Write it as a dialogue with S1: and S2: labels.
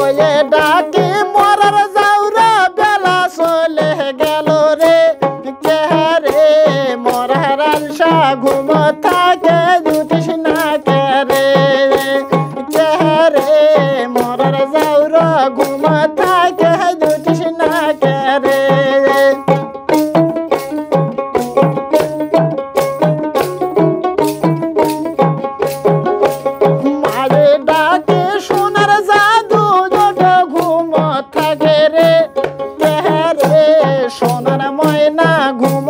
S1: way ডাকে মরার যাওরা বেলা চলে গেল রে কে রে মরার আলসা ঘুম থাকে জুটিস না কে রে কে রে মরার যাওরা ঘুম থাকে জুটিস না কে রে সোনার ময়না ঘুম